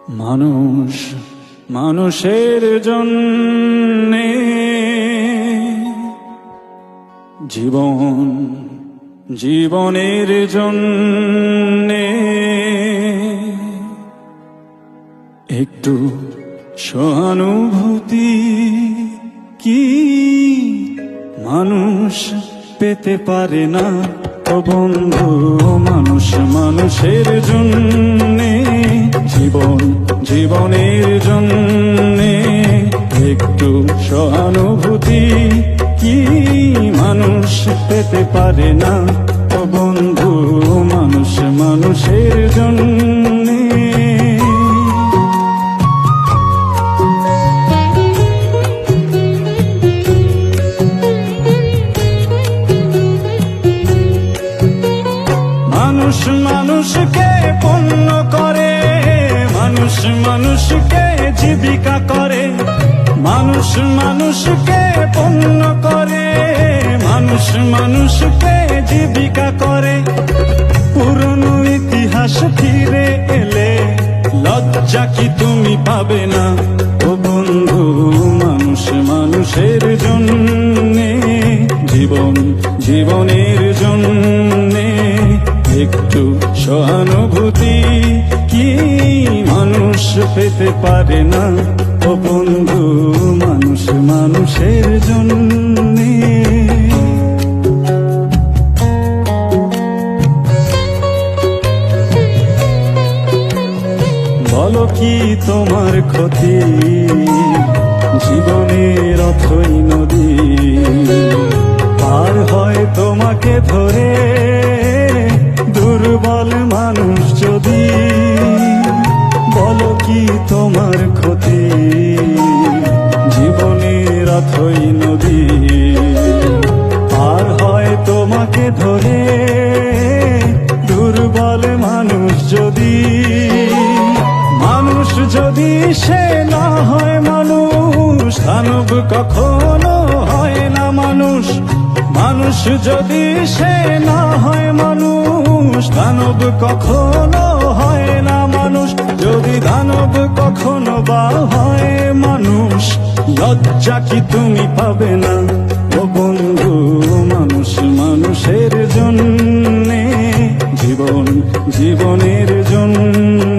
মানুষ মানুষের জন্যে, জীবন জীবনের জন্যে, একটু সহানুভূতি কি মানুষ পেতে পারে না? ও বন্ধু, মানুষ মানুষের জন্যে, জীবন জীবনের জন্যে, একটু সহানুভূতি কি মানুষ পেতে পারে না? ও বন্ধু, মানুষ মানুষের জন্যে। মানুষ মানুষকে পণ্য করে, মানুষ মানুষকে জীবিকা করে, মানুষ মানুষকে পণ্য করে, মানুষ মানুষকে জীবিকা করে। পুরনো ইতিহাস ফিরে এলে লজ্জা কি তুমি পাবে না? ও বন্ধু, মানুষ মানুষের জন্যে, জীবন জীবনের জন্যে, একটু সহানুভূতি কি মানুষ পেতে পারে না? ও বন্ধু, মানুষ মানুষের জন্যে। বলো কি তোমার ক্ষতি? জীবনের অথই নদী পার হয় তোমাকে ধরে, দুর্বল মানুষ যদি। বলো কি তোমার ক্ষতি? জীবনের অথই নদী পার হয় তোমাকে ধরে, দুর্বল মানুষ যদি। মানুষ যদি সে না হয় মানুষ, দানব কখনো হয় না মানুষ। মানুষ যদি সে না হয় মানুষ, দানব কখনো হয় না মানুষ। যদি দানব কখনো বা হয় মানুষ, লজ্জা কি তুমি পাবে না? ও বন্ধু, মানুষ মানুষের জন্যে, জীবন জীবনের জন্য,